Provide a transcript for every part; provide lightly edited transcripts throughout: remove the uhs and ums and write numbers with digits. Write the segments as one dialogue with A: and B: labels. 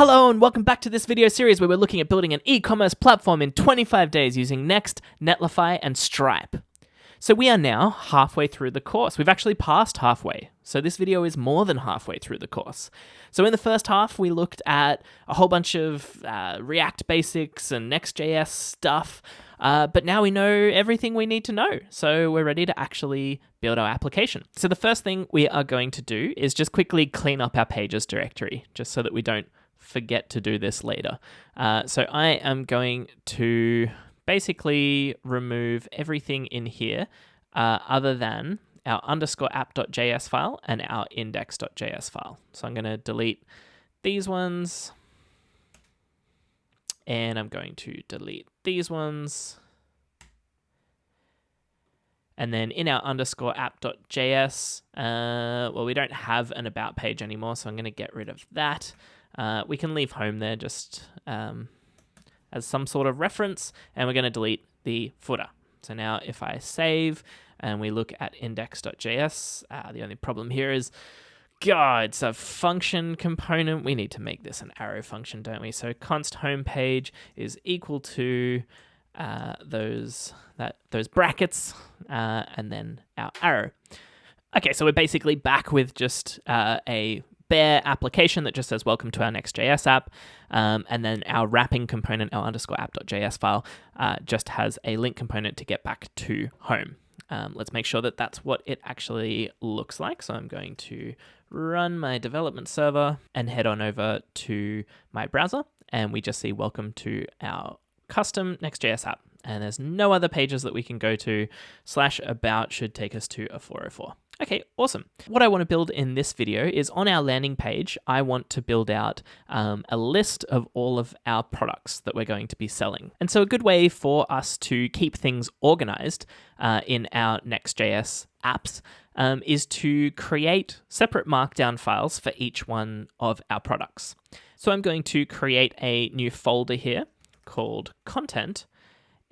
A: Hello and welcome back to this video series where we're looking at building an e-commerce platform in 25 days using Next, Netlify, and Stripe. So we are now halfway through the course. We've actually passed halfway. So this video is more than halfway through the course. So in the first half, we looked at a whole bunch of React basics and next.js stuff. But now we know everything we need to know. So we're ready to actually build our application. So the first thing we are going to do is just quickly clean up our pages directory, just so that we don't forget to do this later. So I am going to basically remove everything in here other than our _app.js file and our index.js file. So I'm going to delete these ones, and I'm going to delete these ones. And then in our _app.js, well, we don't have an about page anymore, so I'm going to get rid of that. We can leave home there just as some sort of reference, and we're going to delete the footer. So now if I save and we look at index.js, the only problem here is, it's a function component. We need to make this an arrow function, don't we? So const homepage is equal to those brackets and then our arrow. Okay, so we're basically back with just a bare application that just says welcome to our next.js app, and then our wrapping component, our _app.js file, just has a link component to get back to home. Let's make sure that that's what it actually looks like. So I'm going to run my development server and head on over to my browser, and we just see welcome to our custom next.js app. And there's no other pages that we can go to. /about should take us to a 404. Okay, awesome. What I want to build in this video is on our landing page, I want to build out a list of all of our products that we're going to be selling. And so a good way for us to keep things organized in our Next.js apps is to create separate markdown files for each one of our products. So I'm going to create a new folder here called content.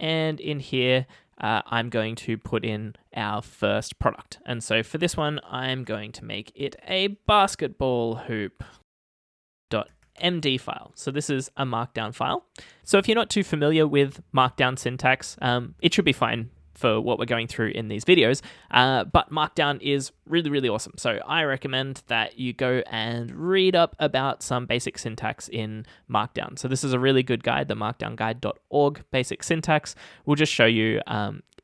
A: And in here, I'm going to put in our first product. And so for this one, I'm going to make it a basketball hoop.md file. So this is a markdown file. So if you're not too familiar with markdown syntax, it should be fine for what we're going through in these videos, but Markdown is really, really awesome. So I recommend that you go and read up about some basic syntax in Markdown. So this is a really good guide, the markdownguide.org basic syntax. We'll just show you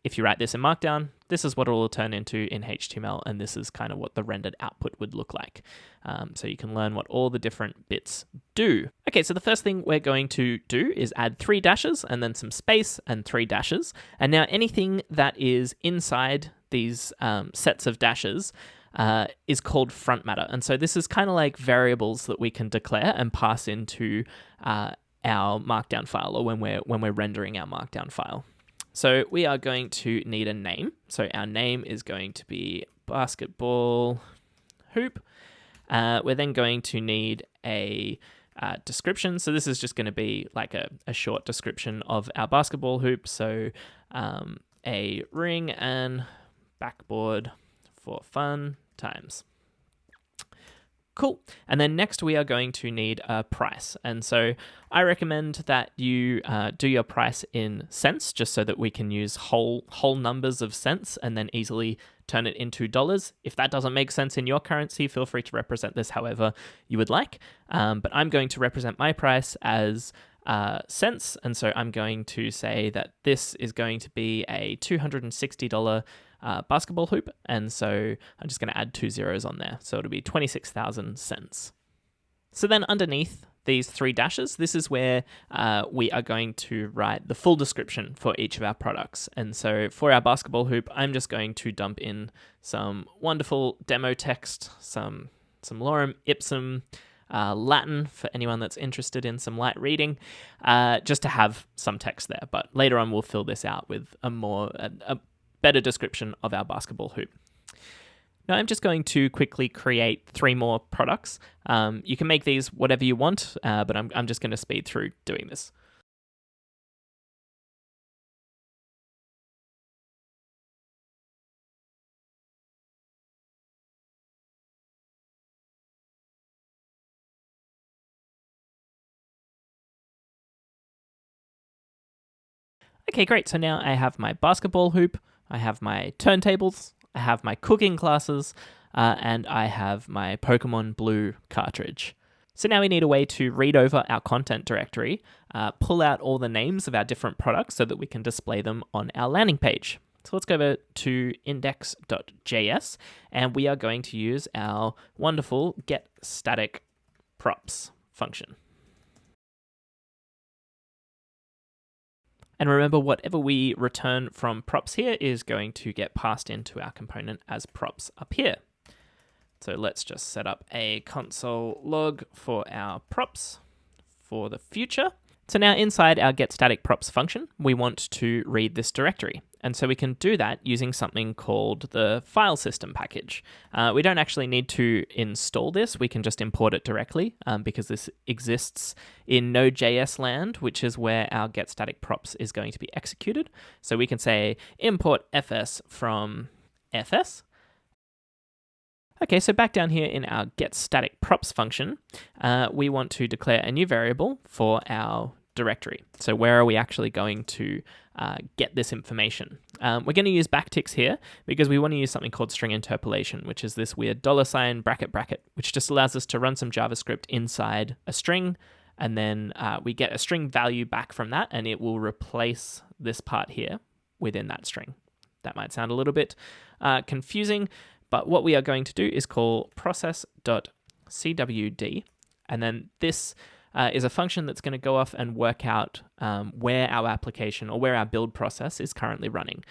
A: if you write this in Markdown, this is what it will turn into in HTML, and this is kind of what the rendered output would look like. So you can learn what all the different bits do. Okay, so the first thing we're going to do is add 3 dashes and then some space and 3 dashes. And now anything that is inside these sets of dashes is called front matter. And so this is kind of like variables that we can declare and pass into our Markdown file, or when we're rendering our Markdown file. So we are going to need a name. So our name is going to be basketball hoop. We're then going to need a description. So this is just going to be like a short description of our basketball hoop. So a ring and backboard for fun times. Cool. And then next we are going to need a price. And so I recommend that you do your price in cents, just so that we can use whole numbers of cents and then easily turn it into dollars. If that doesn't make sense in your currency, feel free to represent this however you would like. But I'm going to represent my price as cents. And so I'm going to say that this is going to be a $260 basketball hoop, and so I'm just going to add 2 zeros on there, so it'll be 26,000 cents. So then underneath these 3 dashes, this is where we are going to write the full description for each of our products. And so for our basketball hoop, I'm just going to dump in some wonderful demo text, some lorem ipsum Latin for anyone that's interested in some light reading, just to have some text there. But later on, we'll fill this out with a better description of our basketball hoop. Now I'm just going to quickly create 3 more products. You can make these whatever you want, but I'm just going to speed through doing this. Okay, great. So now I have my basketball hoop, I have my turntables, I have my cooking classes, and I have my Pokemon Blue cartridge. So now we need a way to read over our content directory, pull out all the names of our different products so that we can display them on our landing page. So let's go over to index.js, and we are going to use our wonderful getStaticProps function. And remember, whatever we return from props here is going to get passed into our component as props up here. So let's just set up a console log for our props for the future. So now inside our getStaticProps function, we want to read this directory. And so we can do that using something called the file system package. We don't actually need to install this. We can just import it directly because this exists in Node.js land, which is where our getStaticProps is going to be executed. So we can say import fs from fs. Okay, so back down here in our getStaticProps function, we want to declare a new variable for our directory. So where are we actually going to get this information? We're going to use backticks here because we want to use something called string interpolation, which is this weird $ bracket bracket, which just allows us to run some JavaScript inside a string, and then we get a string value back from that, and it will replace this part here within that string. That might sound a little bit confusing, but what we are going to do is call process.cwd, and then this is a function that's going to go off and work out where our application or where our build process is currently running.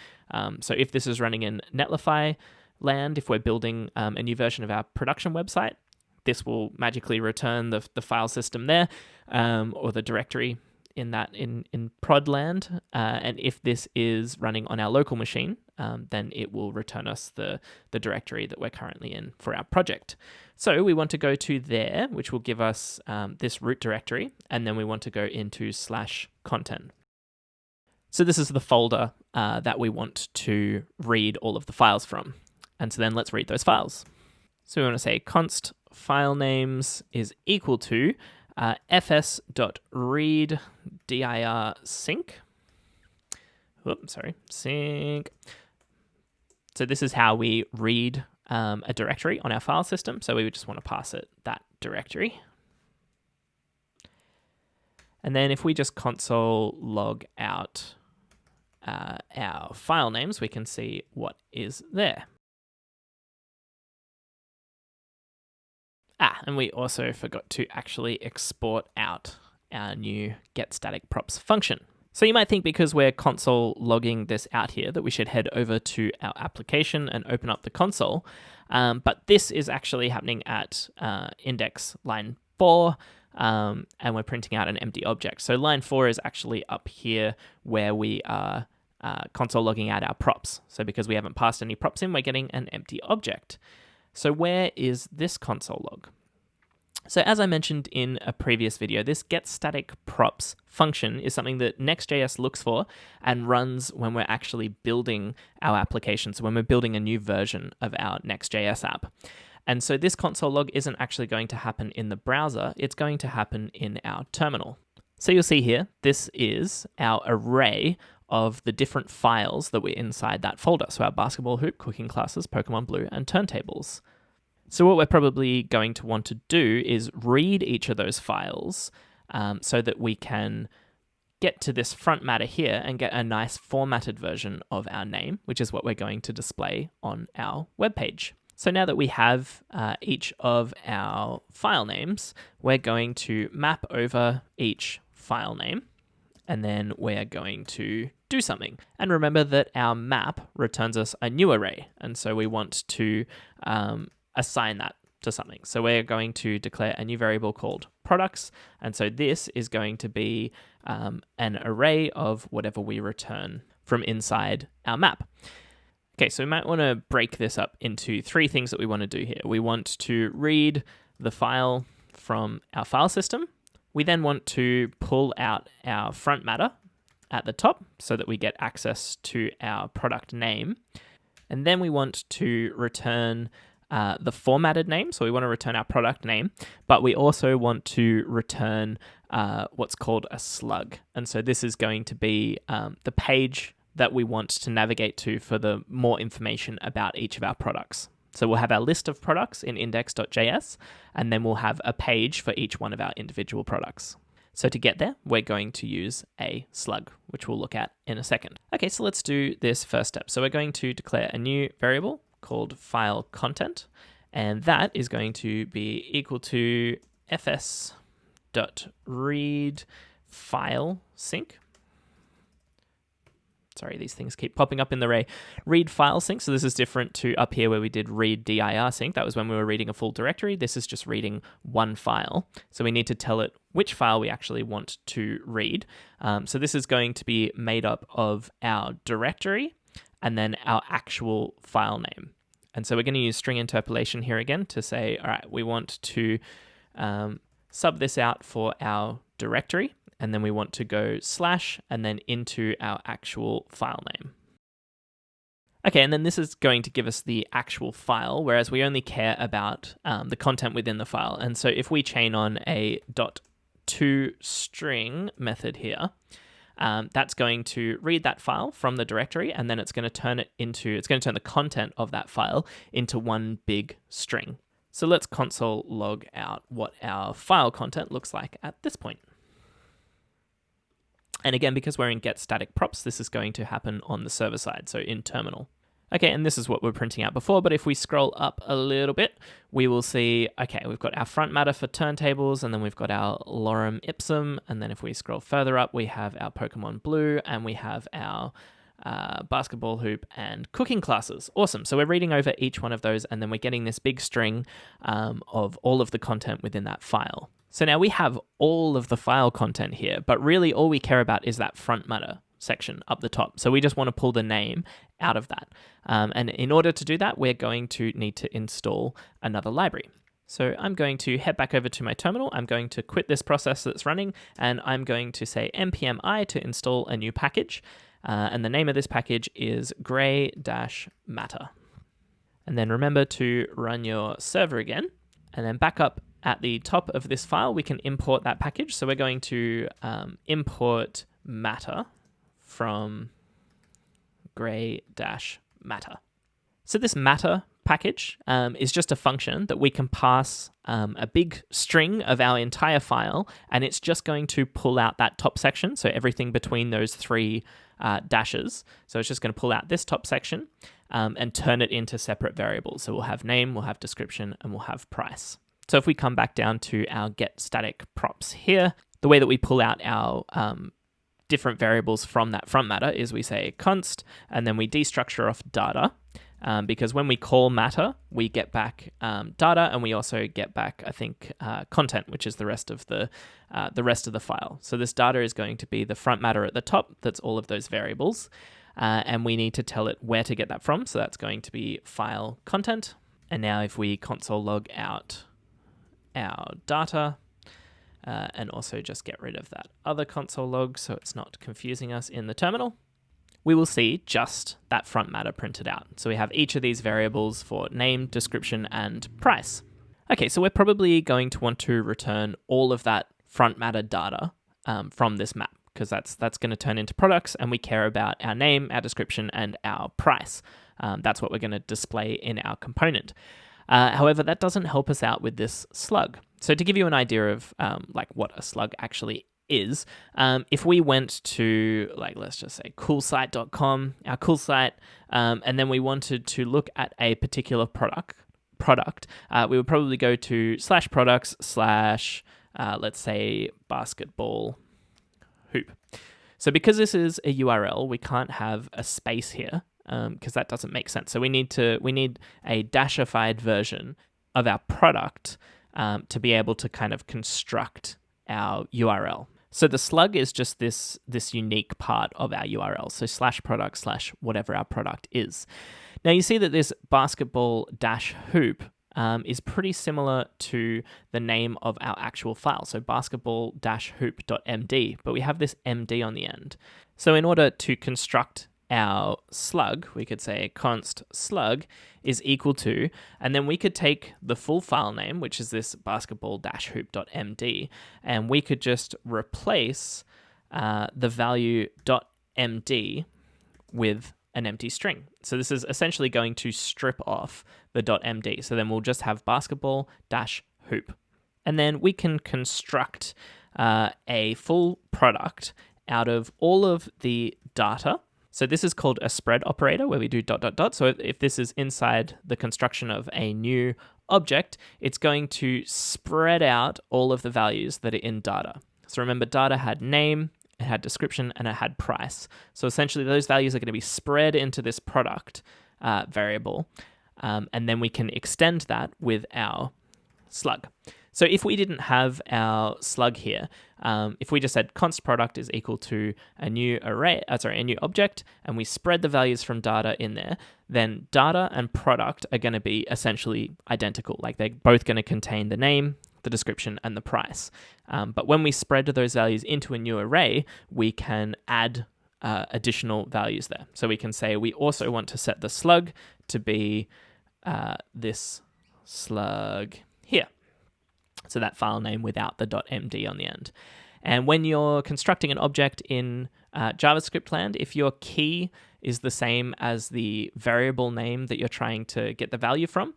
A: So if this is running in Netlify land, if we're building a new version of our production website, this will magically return the file system there or the directory in that in prod land. And if this is running on our local machine, then it will return us the directory that we're currently in for our project. So we want to go to there, which will give us this root directory, and then we want to go into /content. So this is the folder that we want to read all of the files from. And so then let's read those files. So we want to say const file names is equal to fs.read dir sync. Sync. So this is how we read a directory on our file system. So we would just want to pass it that directory. And then if we just console log out our file names, we can see what is there. And we also forgot to actually export out our new getStaticProps function. So you might think because we're console logging this out here that we should head over to our application and open up the console. But this is actually happening at index line 4, and we're printing out an empty object. So line 4 is actually up here where we are console logging out our props. So because we haven't passed any props in, we're getting an empty object. So where is this console log? So as I mentioned in a previous video, this getStaticProps function is something that next.js looks for and runs when we're actually building our application. So when we're building a new version of our next.js app. And so this console log isn't actually going to happen in the browser, it's going to happen in our terminal. So you'll see here, this is our array of the different files that were inside that folder. So our basketball hoop, cooking classes, Pokemon Blue, and turntables. So what we're probably going to want to do is read each of those files so that we can get to this front matter here and get a nice formatted version of our name, which is what we're going to display on our web page. So now that we have each of our file names, we're going to map over each file name, and then we're going to do something. And remember that our map returns us a new array, and so we want to assign that to something. So we're going to declare a new variable called products, and so this is going to be an array of whatever we return from inside our map. Okay, so we might want to break this up into 3 things that we want to do here. We want to read the file from our file system. We then want to pull out our front matter at the top so that we get access to our product name. And then we want to return the formatted name, so we want to return our product name, but we also want to return what's called a slug. And so this is going to be the page that we want to navigate to for the more information about each of our products. So we'll have our list of products in index.js, and then we'll have a page for each one of our individual products. So to get there, we're going to use a slug, which we'll look at in a second. Okay, so let's do this first step. So we're going to declare a new variable called file content, and that is going to be equal to fs.read file sync. Sorry, these things keep popping up in the array. Read file sync. So this is different to up here where we did read dir sync. That was when we were reading a full directory. This is just reading one file. So we need to tell it which file we actually want to read. So this is going to be made up of our directory and then our actual file name. And so we're going to use string interpolation here again to say, all right, we want to sub this out for our directory. And then we want to go / and then into our actual file name. Okay, and then this is going to give us the actual file, whereas we only care about the content within the file. And so if we chain on a .toString method here, that's going to read that file from the directory, and then it's going to turn the content of that file into one big string. So let's console log out what our file content looks like at this point. And again, because we're in getStaticProps, this is going to happen on the server side, so in terminal. Okay, and this is what we're printing out before, but if we scroll up a little bit, we will see, okay, we've got our front matter for turntables, and then we've got our lorem ipsum, and then if we scroll further up, we have our Pokemon Blue, and we have our basketball hoop and cooking classes. Awesome. So we're reading over each one of those, and then we're getting this big string of all of the content within that file. So now we have all of the file content here, but really all we care about is that front matter section up the top. So we just want to pull the name out of that. And in order to do that, we're going to need to install another library. So I'm going to head back over to my terminal. I'm going to quit this process that's running, and I'm going to say npm I to install a new package. And the name of this package is gray-matter. And then remember to run your server again, and then back up at the top of this file, we can import that package. So we're going to import matter from gray-matter. So this matter package is just a function that we can pass a big string of our entire file, and it's just going to pull out that top section, so everything between those three dashes. So it's just going to pull out this top section and turn it into separate variables. So we'll have name, we'll have description, and we'll have price. So if we come back down to our getStaticProps here, the way that we pull out our different variables from that front matter is we say const, and then we destructure off data, because when we call matter, we get back data, and we also get back, I think, content, which is the rest of the file. So this data is going to be the front matter at the top. That's all of those variables, and we need to tell it where to get that from. So that's going to be file content. And now if we console log out our data, and also just get rid of that other console log so it's not confusing us in the terminal, we will see just that front matter printed out. So we have each of these variables for name, description, and price. Okay, so we're probably going to want to return all of that front matter data from this map, because that's going to turn into products, and we care about our name, our description, and our price. That's what we're going to display in our component. However, that doesn't help us out with this slug. So to give you an idea of like what a slug actually is, if we went to, like, let's just say coolsite.com, our cool site, and then we wanted to look at a particular product, we would probably go to /products/ let's say basketball hoop. So because this is a URL, we can't have a space here, because that doesn't make sense. So we need a dashified version of our product to be able to kind of construct our URL. So the slug is just this unique part of our URL. So /product/ whatever our product is. Now you see that this basketball -hoop is pretty similar to the name of our actual file. So basketball-hoop.md, but we have this md on the end. So in order to construct our slug, we could say const slug is equal to, and then we could take the full file name, which is this basketball-hoop.md, and we could just replace the value .md with an empty string. So this is essentially going to strip off the .md. So then we'll just have basketball-hoop. And then we can construct a full product out of all of the data. So this is called a spread operator where we do ... So if this is inside the construction of a new object, it's going to spread out all of the values that are in data. So remember, data had name, it had description, and it had price. So essentially those values are going to be spread into this product variable. And then we can extend that with our slug. So if we didn't have our slug here, if we just said const product is equal to a new a new object, and we spread the values from data in there, then data and product are going to be essentially identical. Like they're both going to contain the name, the description, and the price. But when we spread those values into a new array, we can add additional values there. So we can say we also want to set the slug to be this slug here. So that file name without the .md on the end. And when you're constructing an object in JavaScript land, if your key is the same as the variable name that you're trying to get the value from,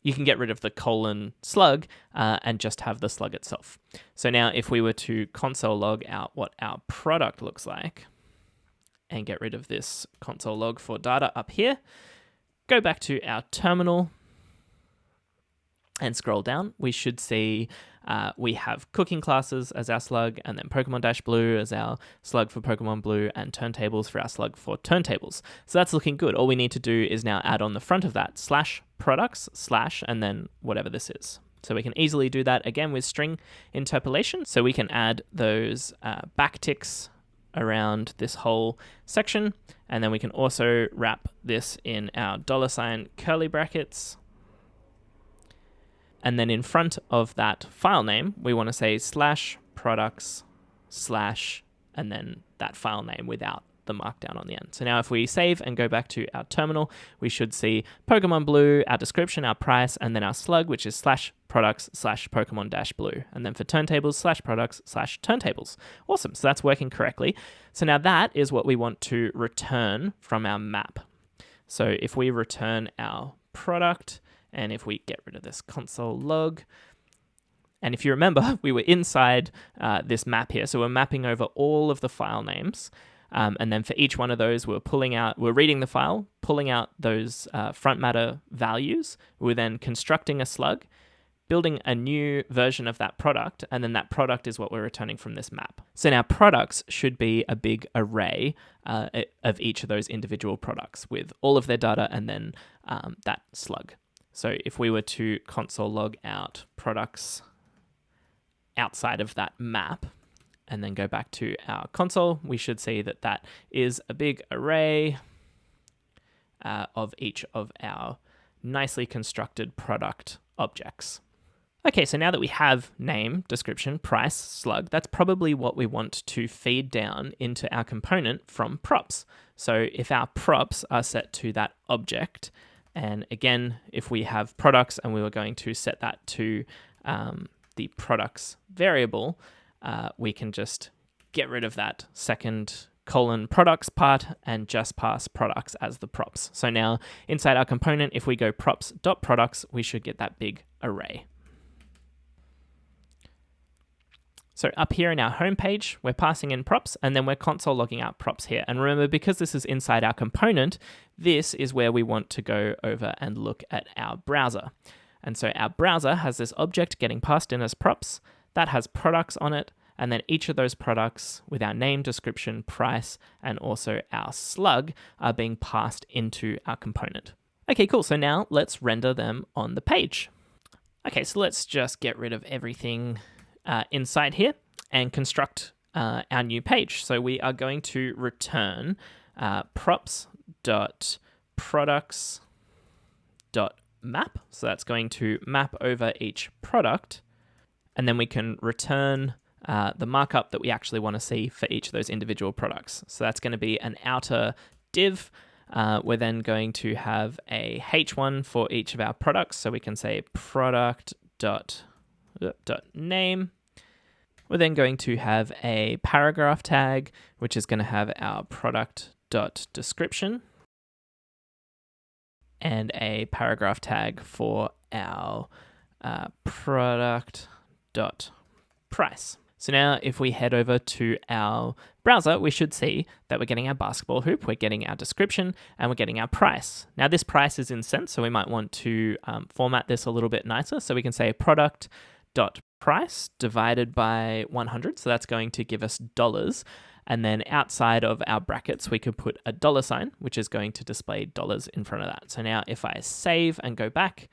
A: you can get rid of the colon slug and just have the slug itself. So now if we were to console log out what our product looks like and get rid of this console log for data up here, go back to our terminal and scroll down, we should see we have cooking classes as our slug, and then Pokemon-Blue as our slug for Pokemon Blue, and turntables for our slug for turntables. So that's looking good. All we need to do is now add on the front of that /products/ and then whatever this is. So we can easily do that again with string interpolation. So we can add those backticks around this whole section, and then we can also wrap this in our $ curly brackets. And then in front of that file name, we want to say /products/ and then that file name without the markdown on the end. So now if we save and go back to our terminal, we should see Pokemon Blue, our description, our price, and then our slug, which is /products/ Pokemon-Blue. And then for turntables, /products/ turntables. Awesome. So that's working correctly. So now that is what we want to return from our map. So if we return our product, and if we get rid of this console log, and if you remember, we were inside this map here. So we're mapping over all of the file names. And then for each one of those, we're reading the file, pulling out those front matter values. We're then constructing a slug, building a new version of that product, and then that product is what we're returning from this map. So now products should be a big array of each of those individual products with all of their data and then that slug. So if we were to console log out products outside of that map and then go back to our console, we should see that that is a big array of each of our nicely constructed product objects. Okay, so now that we have name, description, price, slug, that's probably what we want to feed down into our component from props. So if our props are set to that object, and again, if we have products and we were going to set that to the products variable, we can just get rid of that second :products part and just pass products as the props. So now inside our component, if we go props.products, we should get that big array. So up here in our home page, we're passing in props, and then we're console logging out props here. And remember, because this is inside our component, this is where we want to go over and look at our browser. And so our browser has this object getting passed in as props that has products on it, and then each of those products with our name, description, price, and also our slug are being passed into our component. Okay, cool. So now let's render them on the page. Okay, so let's just get rid of everything inside here and construct our new page. So we are going to return props.products.map. So that's going to map over each product. And then we can return the markup that we actually want to see for each of those individual products. So that's going to be an outer div. We're then going to have a h1 for each of our products. So we can say product.name. We're then going to have a paragraph tag, which is going to have our product.description, and a paragraph tag for our product.price. So now if we head over to our browser, we should see that we're getting our basketball hoop, we're getting our description, and we're getting our price. Now this price is in cents, so we might want to format this a little bit nicer. So we can say product.price divided by 100. So that's going to give us dollars. And then outside of our brackets, we could put a $sign, which is going to display dollars in front of that. So now if I save and go back,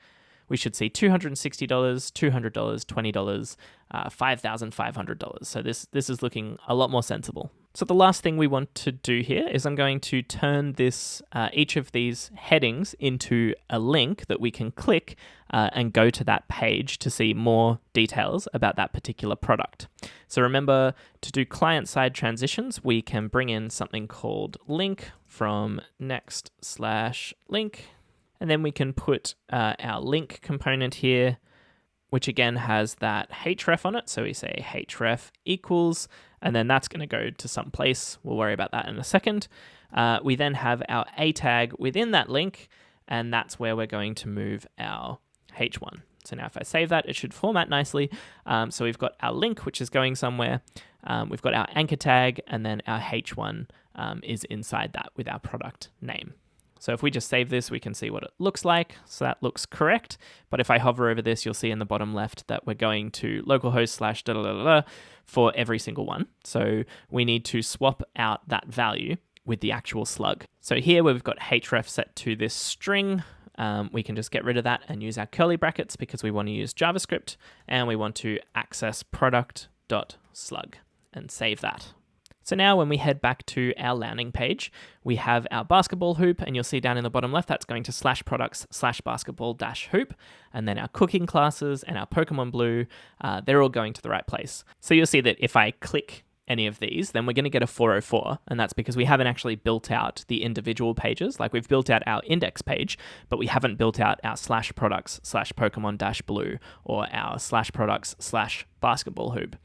A: we should see $260, $200, $20, $5,500. So this is looking a lot more sensible. So the last thing we want to do here is I'm going to turn this each of these headings into a link that we can click and go to that page to see more details about that particular product. So remember, to do client-side transitions, we can bring in something called link from next/link. And then we can put our link component here, which again has that href on it. So we say href equals, and then that's going to go to some place. We'll worry about that in a second. We then have our a tag within that link, and that's where we're going to move our h1. So now if I save that, it should format nicely. So we've got our link, which is going somewhere. We've got our anchor tag, and then our h1 is inside that with our product name. So if we just save this, we can see what it looks like. So that looks correct. But if I hover over this, you'll see in the bottom left that we're going to localhost/da for every single one. So we need to swap out that value with the actual slug. So here we've got href set to this string. We can just get rid of that and use our curly brackets because we want to use JavaScript, and we want to access product.slug and save that. So now when we head back to our landing page, we have our basketball hoop, and you'll see down in the bottom left, that's going to /products/basketball-hoop. And then our cooking classes and our Pokemon Blue, they're all going to the right place. So you'll see that if I click any of these, then we're going to get a 404. And that's because we haven't actually built out the individual pages. Like we've built out our index page, but we haven't built out our /products/Pokemon-Blue or our /products/basketball hoop.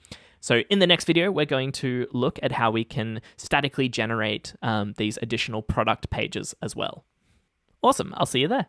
A: So in the next video, we're going to look at how we can statically generate these additional product pages as well. Awesome, I'll see you there.